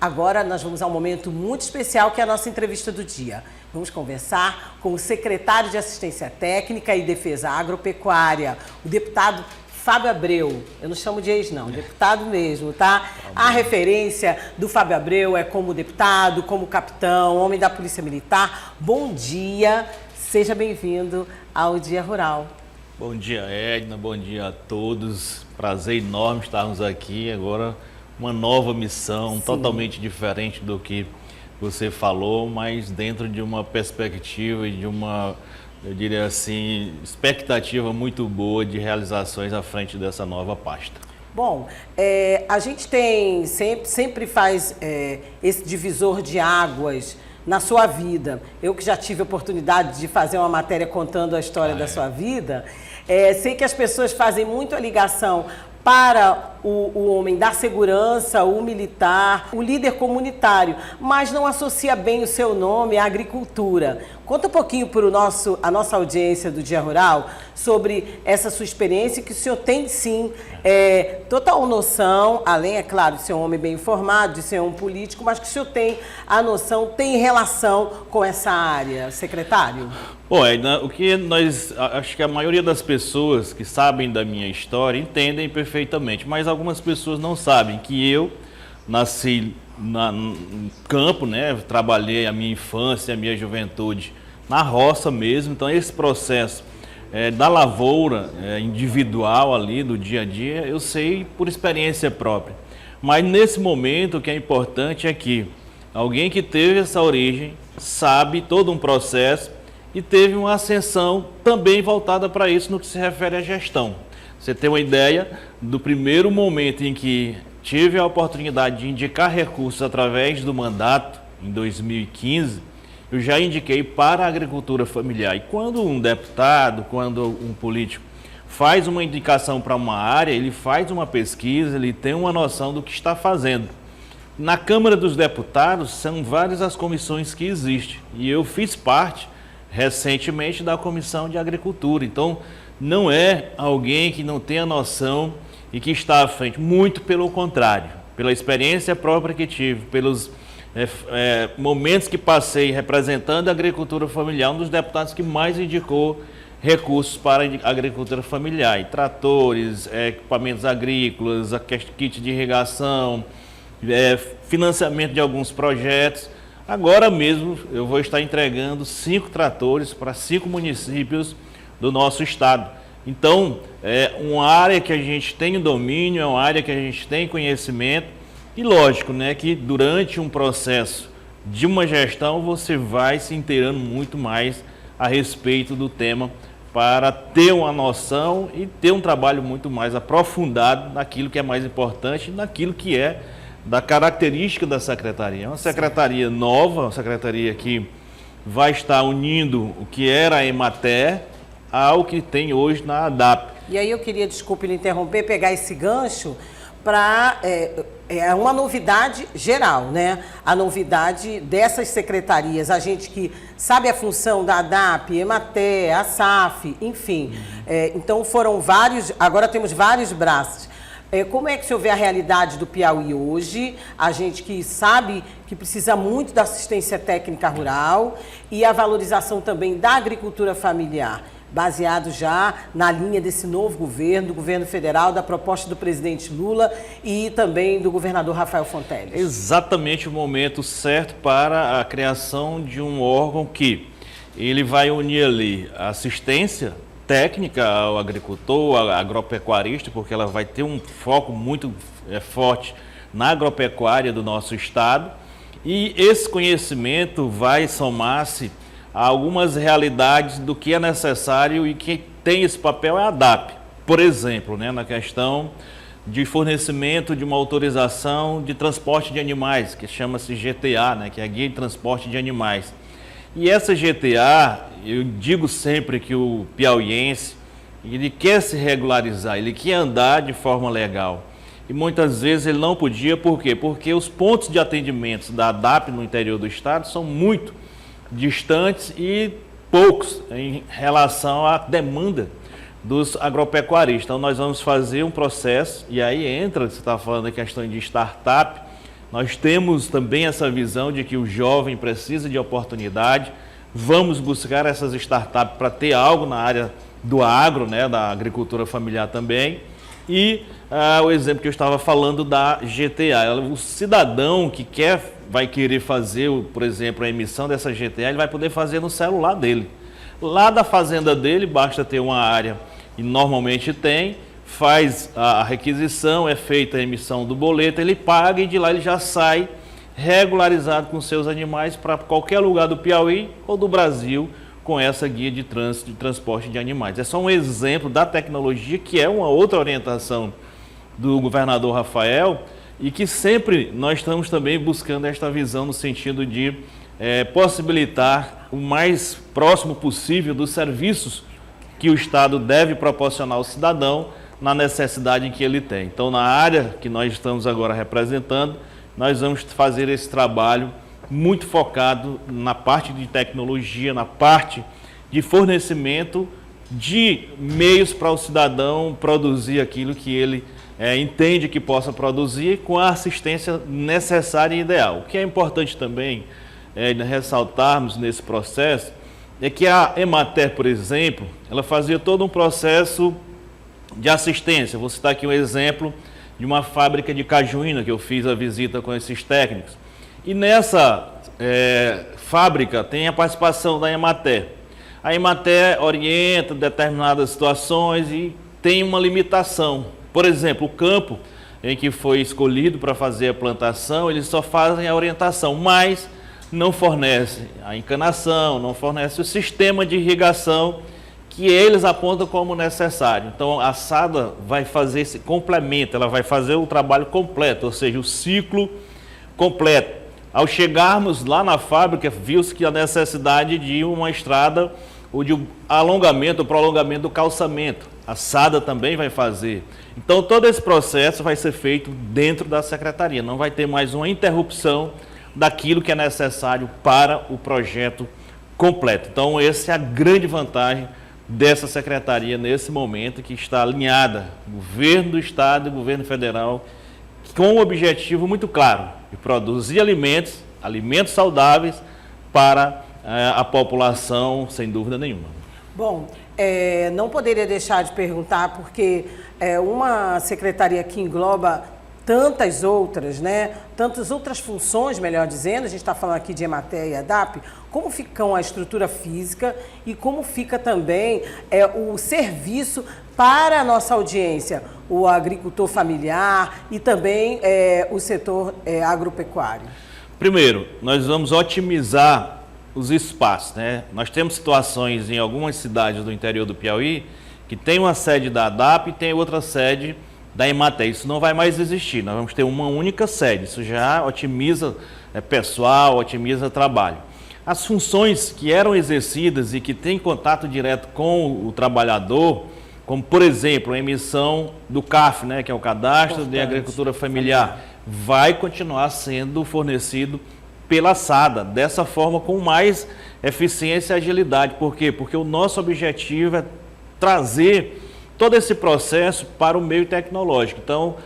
Agora nós vamos a um momento muito especial, que é a nossa entrevista do dia. Vamos conversar com o secretário de Assistência Técnica e Defesa Agropecuária, o deputado Fábio Abreu. Eu não chamo de ex, não, deputado mesmo, tá? A referência do Fábio Abreu é como deputado, como capitão, homem da Polícia Militar. Bom dia, seja bem-vindo ao Dia Rural. Bom dia, Edna, bom dia a todos. Prazer enorme estarmos aqui agora. Uma nova missão, totalmente diferente do que você falou, mas dentro de uma perspectiva e de uma, eu diria assim, expectativa muito boa de realizações à frente dessa nova pasta. Bom, a gente tem, sempre faz esse divisor de águas na sua vida. Eu que já tive a oportunidade de fazer uma matéria contando a história da sua vida, sei que as pessoas fazem muito a ligação para o homem da segurança, o militar, o líder comunitário, mas não associa bem o seu nome à agricultura. Conta um pouquinho para a nossa audiência do Dia Rural sobre essa sua experiência, que o senhor tem sim total noção, além, é claro, de ser um homem bem informado, de ser um político, mas que o senhor tem a noção, tem relação com essa área, secretário? Bom, Edna, acho que a maioria das pessoas que sabem da minha história entendem perfeitamente, mas algumas pessoas não sabem que eu nasci no campo, né? Trabalhei a minha infância, a minha juventude na roça mesmo, então esse processo da lavoura individual ali, do dia a dia, eu sei por experiência própria. Mas nesse momento o que é importante é que alguém que teve essa origem sabe todo um processo e teve uma ascensão também voltada para isso no que se refere à gestão. Você tem uma ideia do primeiro momento em que tive a oportunidade de indicar recursos através do mandato, em 2015, eu já indiquei para a agricultura familiar. E quando um deputado, quando um político faz uma indicação para uma área, ele faz uma pesquisa, ele tem uma noção do que está fazendo. Na Câmara dos Deputados, são várias as comissões que existem. E eu fiz parte, recentemente, da Comissão de Agricultura. Então, não é alguém que não tenha noção e que está à frente. Muito pelo contrário. Pela experiência própria que tive, pelos momentos que passei representando a agricultura familiar, um dos deputados que mais indicou recursos para a agricultura familiar, e tratores, equipamentos agrícolas, kit de irrigação, financiamento de alguns projetos. Agora mesmo eu vou estar entregando 5 tratores para 5 municípios do nosso estado. Então, é uma área que a gente tem domínio, é uma área que a gente tem conhecimento. E lógico, né, que durante um processo de uma gestão você vai se inteirando muito mais a respeito do tema para ter uma noção e ter um trabalho muito mais aprofundado naquilo que é mais importante, naquilo que é da característica da secretaria. É uma secretaria nova, uma secretaria que vai estar unindo o que era a Emater ao que tem hoje na ADAP. E aí eu queria, desculpe lhe interromper, pegar esse gancho para uma novidade geral, né? A novidade dessas secretarias, a gente que sabe a função da ADAP, Emater, a SAF, enfim. Então foram vários, agora temos vários braços. Como é que o senhor vê a realidade do Piauí hoje? A gente que sabe que precisa muito da assistência técnica rural e a valorização também da agricultura familiar, baseado já na linha desse novo governo, do governo federal, da proposta do presidente Lula e também do governador Rafael Fonteles. Exatamente o momento certo para a criação de um órgão que ele vai unir ali a assistência técnica ao agricultor, ao agropecuarista, porque ela vai ter um foco muito forte na agropecuária do nosso estado, e esse conhecimento vai somar-se a algumas realidades do que é necessário, e quem tem esse papel é a ADAP. Por exemplo, né, na questão de fornecimento de uma autorização de transporte de animais, que chama-se GTA, né, que é a Guia de Transporte de Animais. E essa GTA, eu digo sempre que o piauiense, ele quer se regularizar, ele quer andar de forma legal. E muitas vezes ele não podia, por quê? Porque os pontos de atendimento da ADAP no interior do estado são muito distantes e poucos em relação à demanda dos agropecuaristas. Então nós vamos fazer um processo, e aí entra, você está falando da questão de startup, Nós temos também essa visão de que o jovem precisa de oportunidade. Vamos buscar essas startups para ter algo na área do agro, né, da agricultura familiar também. E o exemplo que eu estava falando da GTA, o cidadão que vai querer fazer, por exemplo, a emissão dessa GTA, ele vai poder fazer no celular dele. Lá da fazenda dele, basta ter uma área, e normalmente tem, faz a requisição, é feita a emissão do boleto, ele paga e de lá ele já sai regularizado com seus animais para qualquer lugar do Piauí ou do Brasil com essa guia de trânsito de transporte de animais. É só um exemplo da tecnologia, que é uma outra orientação do governador Rafael, e que sempre nós estamos também buscando esta visão no sentido de possibilitar o mais próximo possível dos serviços que o Estado deve proporcionar ao cidadão na necessidade que ele tem. Então, na área que nós estamos agora representando, nós vamos fazer esse trabalho muito focado na parte de tecnologia, na parte de fornecimento de meios para o cidadão produzir aquilo que ele entende que possa produzir com a assistência necessária e ideal. O que é importante também ressaltarmos nesse processo é que a Emater, por exemplo, ela fazia todo um processo de assistência. Vou citar aqui um exemplo de uma fábrica de cajuína que eu fiz a visita com esses técnicos. E nessa fábrica tem a participação da Emater. A Emater orienta determinadas situações e tem uma limitação. Por exemplo, o campo em que foi escolhido para fazer a plantação, eles só fazem a orientação, mas não fornece a encanação, não fornece o sistema de irrigação que eles apontam como necessário. Então, a SADA vai fazer esse complemento, ela vai fazer o trabalho completo, ou seja, o ciclo completo. Ao chegarmos lá na fábrica, viu-se que a necessidade de uma estrada ou de um alongamento, prolongamento do calçamento. A SADA também vai fazer. Então, todo esse processo vai ser feito dentro da secretaria. Não vai ter mais uma interrupção daquilo que é necessário para o projeto completo. Então, essa é a grande vantagem dessa secretaria nesse momento, que está alinhada, governo do Estado e governo federal, com um objetivo muito claro, de produzir alimentos saudáveis para a população, sem dúvida nenhuma. Bom, não poderia deixar de perguntar, porque uma secretaria que engloba tantas outras, né? Tantas outras funções, melhor dizendo, a gente está falando aqui de Emater e EDAP, como ficam a estrutura física e como fica também o serviço para a nossa audiência, o agricultor familiar e também o setor agropecuário? Primeiro, nós vamos otimizar os espaços, né? Nós temos situações em algumas cidades do interior do Piauí que tem uma sede da EDAP e tem outra sede da Emater. Isso não vai mais existir, nós vamos ter uma única sede. Isso já otimiza pessoal, otimiza trabalho. As funções que eram exercidas e que têm contato direto com o trabalhador, como por exemplo a emissão do CAF, né, que é o Cadastro de Agricultura Familiar, vai continuar sendo fornecido pela SADA, dessa forma com mais eficiência e agilidade. Por quê? Porque o nosso objetivo é trazer todo esse processo para o meio tecnológico. Então,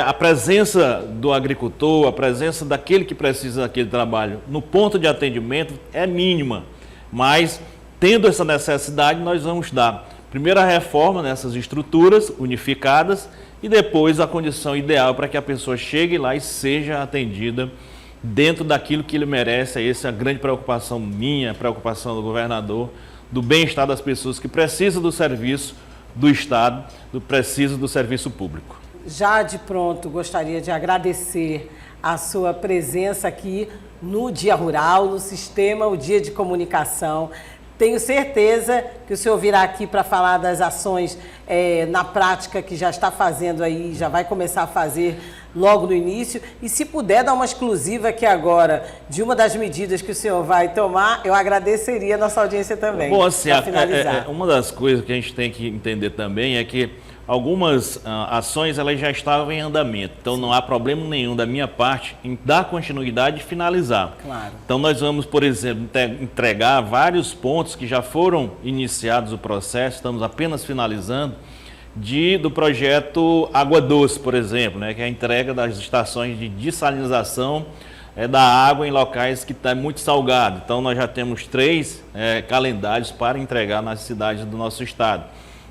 a presença do agricultor, a presença daquele que precisa daquele trabalho no ponto de atendimento é mínima, mas tendo essa necessidade, nós vamos dar primeiro a reforma nessas estruturas unificadas e depois a condição ideal para que a pessoa chegue lá e seja atendida dentro daquilo que ele merece. Essa é a grande preocupação minha, a preocupação do governador, do bem-estar das pessoas que precisam do serviço do Estado, precisa do serviço público. Já de pronto, gostaria de agradecer a sua presença aqui no Dia Rural, no Sistema O Dia de Comunicação. Tenho certeza que o senhor virá aqui para falar das ações na prática que já está fazendo aí, já vai começar a fazer logo no início. E se puder dar uma exclusiva aqui agora de uma das medidas que o senhor vai tomar, eu agradeceria a nossa audiência também. Bom, assim, uma das coisas que a gente tem que entender também é que algumas ações elas já estavam em andamento, então não há problema nenhum da minha parte em dar continuidade e finalizar. Claro. Então nós vamos, por exemplo, entregar vários pontos que já foram iniciados o processo, estamos apenas finalizando, do projeto Água Doce, por exemplo, né, que é a entrega das estações de dessalinização da água em locais que está muito salgado. Então, nós já temos 3 calendários para entregar nas cidades do nosso estado.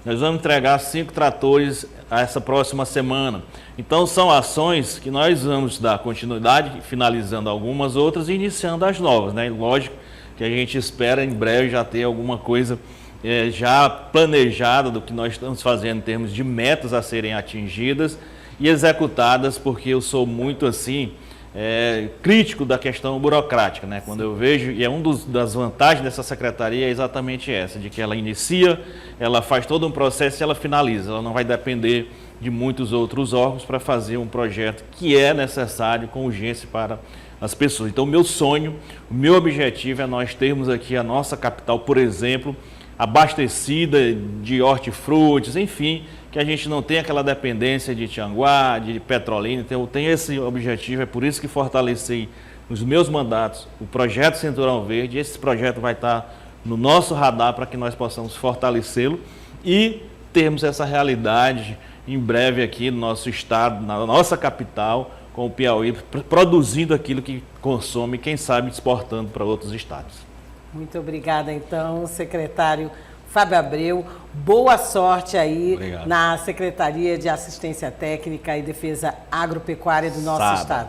Nós vamos entregar 5 tratores essa próxima semana. Então, são ações que nós vamos dar continuidade, finalizando algumas outras e iniciando as novas, né? Lógico que a gente espera em breve já ter alguma coisa já planejada do que nós estamos fazendo em termos de metas a serem atingidas e executadas, porque eu sou muito assim crítico da questão burocrática, né? Quando eu vejo, e das vantagens dessa secretaria é exatamente essa, de que ela inicia, ela faz todo um processo e ela finaliza, ela não vai depender de muitos outros órgãos para fazer um projeto que é necessário com urgência para as pessoas. Então, o meu sonho, o meu objetivo é nós termos aqui a nossa capital, por exemplo, abastecida de hortifrutis, enfim, que a gente não tenha aquela dependência de Tianguá, de Petrolina. Então, eu tenho esse objetivo, é por isso que fortaleci nos meus mandatos o projeto Cinturão Verde. Esse projeto vai estar no nosso radar para que nós possamos fortalecê-lo e termos essa realidade em breve aqui no nosso estado, na nossa capital, com o Piauí, produzindo aquilo que consome, quem sabe exportando para outros estados. Muito obrigada, então, secretário Fábio Abreu. Boa sorte aí na Secretaria de Assistência Técnica e Defesa Agropecuária do nosso estado.